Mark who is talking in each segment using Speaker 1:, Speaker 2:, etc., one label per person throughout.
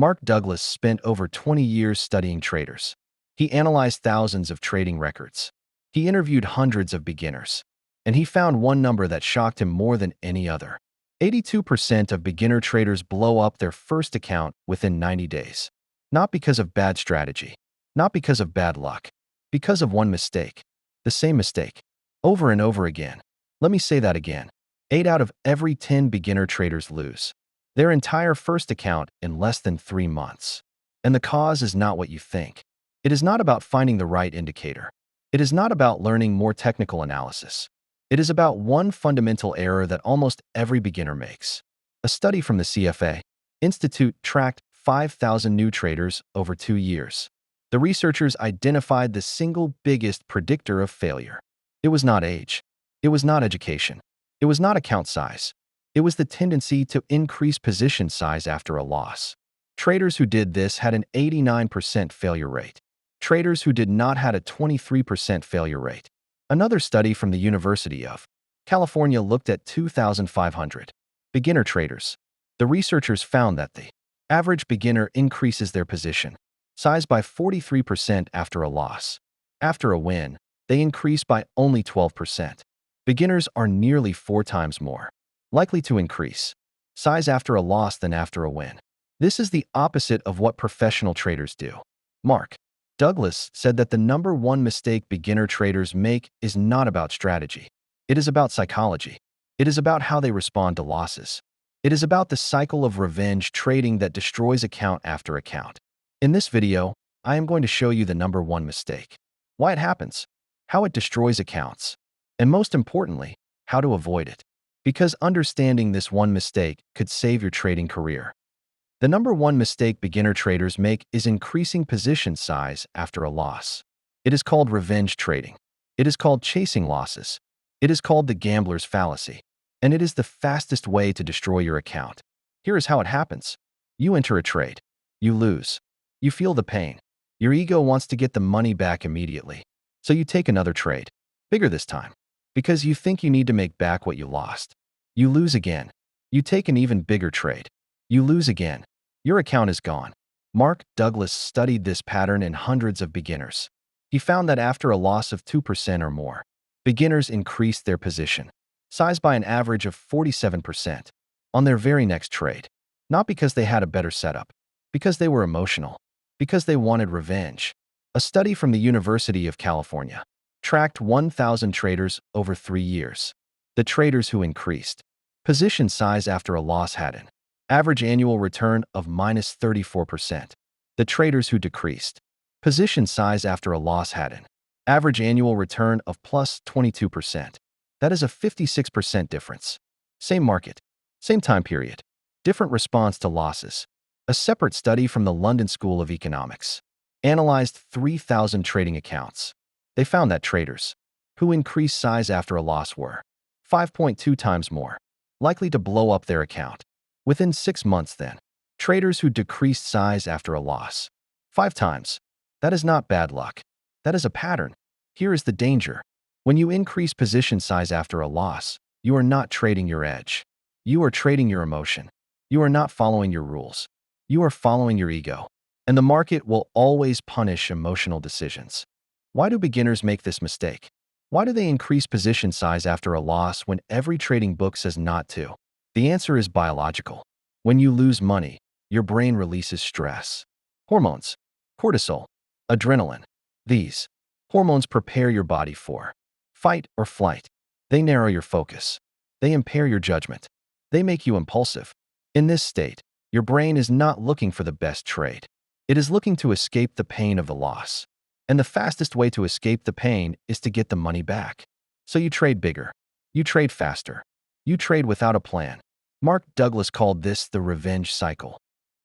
Speaker 1: Mark Douglas spent over 20 years studying traders. He analyzed thousands of trading records. He interviewed hundreds of beginners. And he found one number that shocked him more than any other. 82% of beginner traders blow up their first account within 90 days. Not because of bad strategy, not because of bad luck, because of one mistake. The same mistake, over and over again. Let me say that again. 8 out of every 10 beginner traders lose their entire first account in less than 3 months. And the cause is not what you think. It is not about finding the right indicator. It is not about learning more technical analysis. It is about one fundamental error that almost every beginner makes. A study from the CFA Institute tracked 5,000 new traders over 2 years. The researchers identified the single biggest predictor of failure. It was not age. It was not education. It was not account size. It was the tendency to increase position size after a loss. Traders who did this had an 89% failure rate. Traders who did not had a 23% failure rate. Another study from the University of California looked at 2,500 beginner traders. The researchers found that the average beginner increases their position size by 43% after a loss. After a win, they increase by only 12%. Beginners are nearly 4 times more likely to increase size after a loss than after a win. This is the opposite of what professional traders do. Mark Douglas said that the number one mistake beginner traders make is not about strategy. It is about psychology. It is about how they respond to losses. It is about the cycle of revenge trading that destroys account after account. In this video, I am going to show you the number one mistake, why it happens, how it destroys accounts, and most importantly, how to avoid it. Because understanding this one mistake could save your trading career. The number one mistake beginner traders make is increasing position size after a loss. It is called revenge trading. It is called chasing losses. It is called the gambler's fallacy. And it is the fastest way to destroy your account. Here is how it happens. You enter a trade. You lose. You feel the pain. Your ego wants to get the money back immediately. So you take another trade. Bigger this time. Because you think you need to make back what you lost. You lose again. You take an even bigger trade. You lose again. Your account is gone. Mark Douglas studied this pattern in hundreds of beginners. He found that after a loss of 2% or more, beginners increased their position size by an average of 47% on their very next trade. Not because they had a better setup, because they were emotional, because they wanted revenge. A study from the University of California tracked 1,000 traders over 3 years. The traders who increased position size after a loss had an average annual return of minus 34%. The traders who decreased position size after a loss had an average annual return of plus 22%. That is a 56% difference. Same market, same time period, different response to losses. A separate study from the London School of Economics analyzed 3,000 trading accounts. They found that traders who increased size after a loss were 5.2 times more likely to blow up their account within 6 months than traders who decreased size after a loss 5 times. That is not bad luck. That is a pattern. Here is the danger. When you increase position size after a loss, you are not trading your edge. You are trading your emotion. You are not following your rules. You are following your ego. And the market will always punish emotional decisions. Why do beginners make this mistake? Why do they increase position size after a loss when every trading book says not to? The answer is biological. When you lose money, your brain releases stress hormones, cortisol, adrenaline. These hormones prepare your body for fight or flight. They narrow your focus. They impair your judgment. They make you impulsive. In this state, your brain is not looking for the best trade. It is looking to escape the pain of the loss. And the fastest way to escape the pain is to get the money back. So you trade bigger. You trade faster. You trade without a plan. Mark Douglas called this the revenge cycle.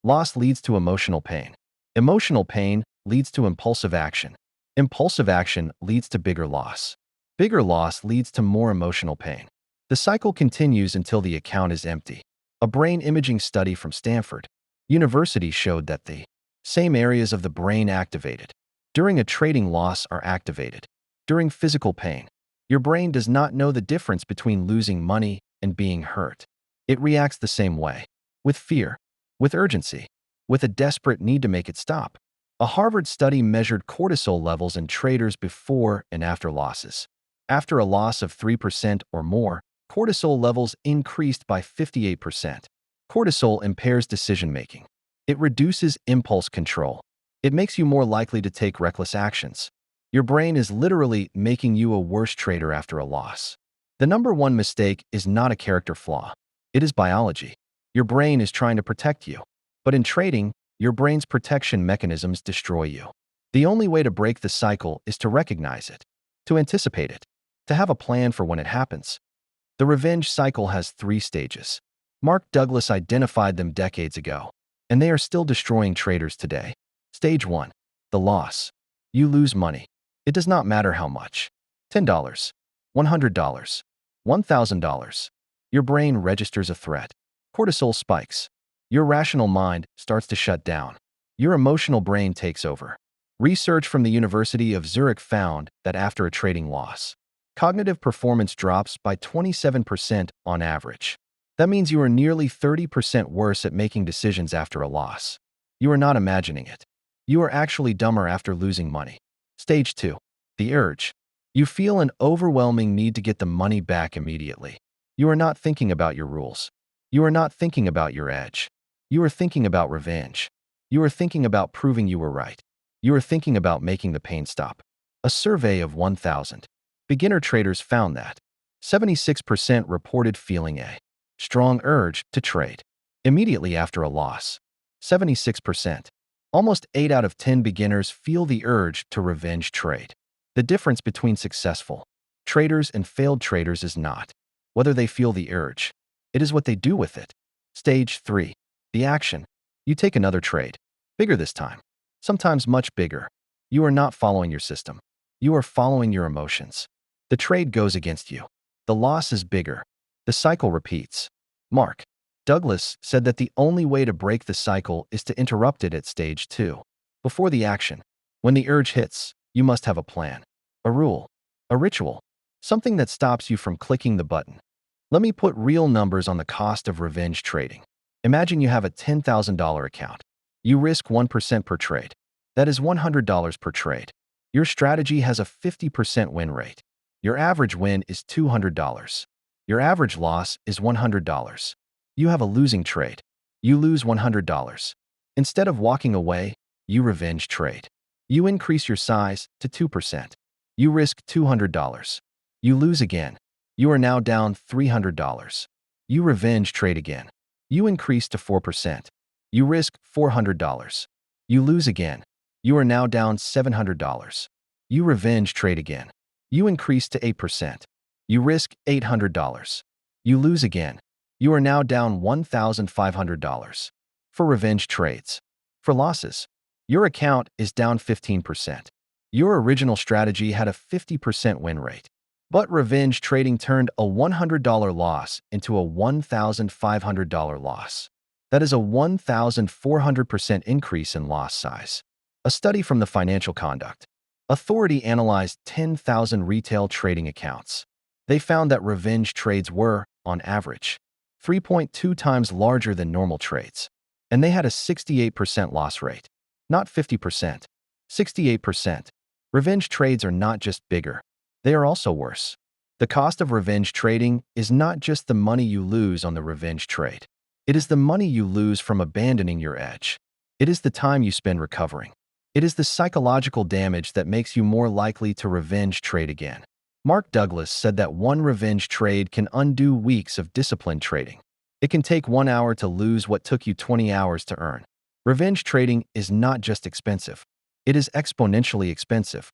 Speaker 1: Loss leads to emotional pain. Emotional pain leads to impulsive action. Impulsive action leads to bigger loss. Bigger loss leads to more emotional pain. The cycle continues until the account is empty. A brain imaging study from Stanford University showed that the same areas of the brain activated during a trading loss are activated during physical pain. Your brain does not know the difference between losing money and being hurt. It reacts the same way, with fear, with urgency. with a desperate need to make it stop. A Harvard study measured cortisol levels in traders before and after losses. After a loss of 3% or more, cortisol levels increased by 58%. Cortisol impairs decision-making. It reduces impulse control. It makes you more likely to take reckless actions. Your brain is literally making you a worse trader after a loss. The number one mistake is not a character flaw. It is biology. Your brain is trying to protect you. But in trading, your brain's protection mechanisms destroy you. The only way to break the cycle is to recognize it, to anticipate it, to have a plan for when it happens. The revenge cycle has 3 stages. Mark Douglas identified them decades ago, and they are still destroying traders today. Stage 1. The loss. You lose money. It does not matter how much. $10, $100, $1,000. Your brain registers a threat. Cortisol spikes. Your rational mind starts to shut down. Your emotional brain takes over. Research from the University of Zurich found that after a trading loss, cognitive performance drops by 27% on average. That means you are nearly 30% worse at making decisions after a loss. You are not imagining it. You are actually dumber after losing money. Stage 2. The urge. You feel an overwhelming need to get the money back immediately. You are not thinking about your rules. You are not thinking about your edge. You are thinking about revenge. You are thinking about proving you were right. You are thinking about making the pain stop. A survey of 1,000 beginner traders found that 76% reported feeling a strong urge to trade immediately after a loss. 76%. Almost 8 out of 10 beginners feel the urge to revenge trade. The difference between successful traders and failed traders is not whether they feel the urge. It is what they do with it. Stage 3. The action. You take another trade. Bigger this time. Sometimes much bigger. You are not following your system. You are following your emotions. The trade goes against you. The loss is bigger. The cycle repeats. Mark Douglas said that the only way to break the cycle is to interrupt it at stage 2. Before the action. When the urge hits, you must have a plan, a rule, a ritual, something that stops you from clicking the button. Let me put real numbers on the cost of revenge trading. Imagine you have a $10,000 account. You risk 1% per trade. That is $100 per trade. Your strategy has a 50% win rate. Your average win is $200. Your average loss is $100. You have a losing trade. You lose $100. Instead of walking away, you revenge trade. You increase your size to 2%. You risk $200. You lose again. You are now down $300. You revenge trade again. You increase to 4%. You risk $400. You lose again. You are now down $700. You revenge trade again. You increase to 8%. You risk $800. You lose again. You are now down $1,500. For revenge trades. For losses. Your account is down 15%. Your original strategy had a 50% win rate. But revenge trading turned a $100 loss into a $1,500 loss. That is a 1,400% increase in loss size. A study from the Financial Conduct Authority analyzed 10,000 retail trading accounts. They found that revenge trades were, on average, 3.2 times larger than normal trades. And they had a 68% loss rate. Not 50%. 68%. Revenge trades are not just bigger. They are also worse. The cost of revenge trading is not just the money you lose on the revenge trade. It is the money you lose from abandoning your edge. It is the time you spend recovering. It is the psychological damage that makes you more likely to revenge trade again. Mark Douglas said that one revenge trade can undo weeks of disciplined trading. It can take 1 hour to lose what took you 20 hours to earn. Revenge trading is not just expensive. It is exponentially expensive.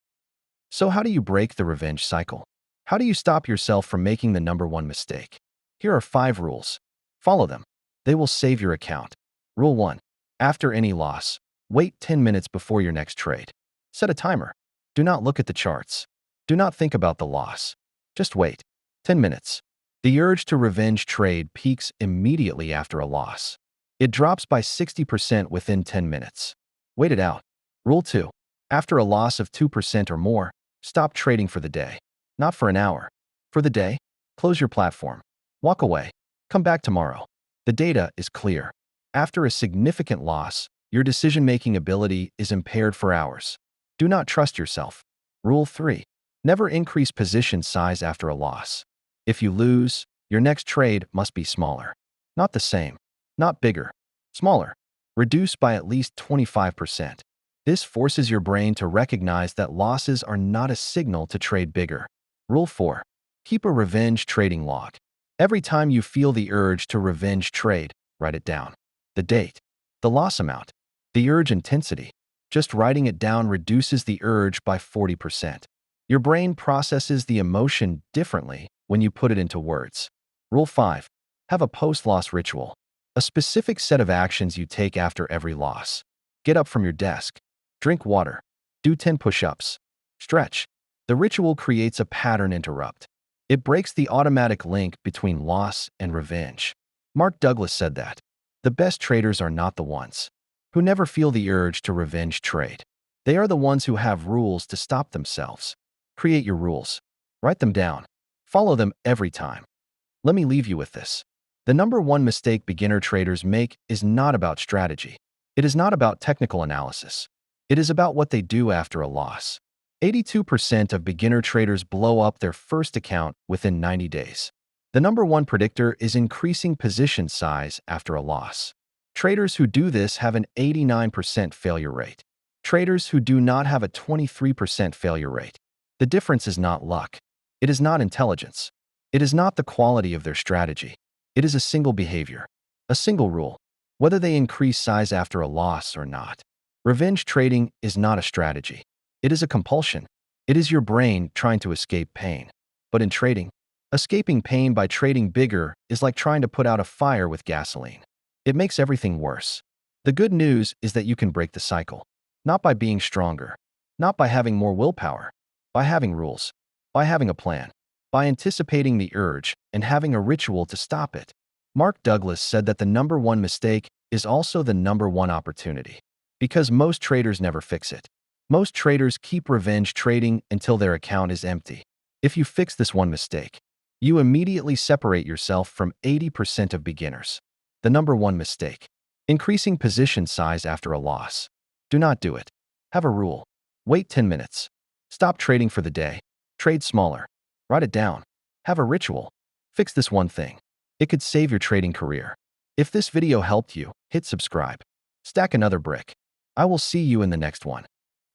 Speaker 1: So how do you break the revenge cycle? How do you stop yourself from making the number one mistake? Here are 5 rules. Follow them. They will save your account. Rule 1. After any loss, wait 10 minutes before your next trade. Set a timer. Do not look at the charts. Do not think about the loss. Just wait. 10 minutes. The urge to revenge trade peaks immediately after a loss. It drops by 60% within 10 minutes. Wait it out. Rule 2. After a loss of 2% or more, stop trading for the day. Not for an hour. For the day, close your platform. Walk away. Come back tomorrow. The data is clear. After a significant loss, Your decision-making ability is impaired for hours. Do not trust yourself. Rule 3. Never increase position size after a loss. If you lose, your next trade must be smaller. Not the same. Not bigger. Smaller. Reduce by at least 25%. This forces your brain to recognize that losses are not a signal to trade bigger. Rule 4. Keep a revenge trading log. Every time you feel the urge to revenge trade, write it down. The date, the loss amount, the urge intensity. Just writing it down reduces the urge by 40%. Your brain processes the emotion differently when you put it into words. Rule 5. Have a post-loss ritual. A specific set of actions you take after every loss. Get up from your desk. Drink water. Do 10 push-ups. Stretch. The ritual creates a pattern interrupt. It breaks the automatic link between loss and revenge. Mark Douglas said that the best traders are not the ones who never feel the urge to revenge trade. They are the ones who have rules to stop themselves. Create your rules. Write them down. Follow them every time. Let me leave you with this. The number one mistake beginner traders make is not about strategy. It is not about technical analysis. It is about what they do after a loss. 82% of beginner traders blow up their first account within 90 days. The number one predictor is increasing position size after a loss. Traders who do this have an 89% failure rate. Traders who do not have a 23% failure rate. The difference is not luck. It is not intelligence. It is not the quality of their strategy. It is a single behavior, a single rule, whether they increase size after a loss or not. Revenge trading is not a strategy. It is a compulsion. It is your brain trying to escape pain. But in trading, escaping pain by trading bigger is like trying to put out a fire with gasoline. It makes everything worse. The good news is that you can break the cycle. Not by being stronger, not by having more willpower, by having rules, by having a plan, by anticipating the urge and having a ritual to stop it. Mark Douglas said that the number one mistake is also the number one opportunity. Because most traders never fix it. Most traders keep revenge trading until their account is empty. If you fix this one mistake, you immediately separate yourself from 80% of beginners. The number one mistake. Increasing position size after a loss. Do not do it. Have a rule. Wait 10 minutes. Stop trading for the day. Trade smaller. Write it down. Have a ritual. Fix this one thing. It could save your trading career. If this video helped you, hit subscribe. Stack another brick. I will see you in the next one.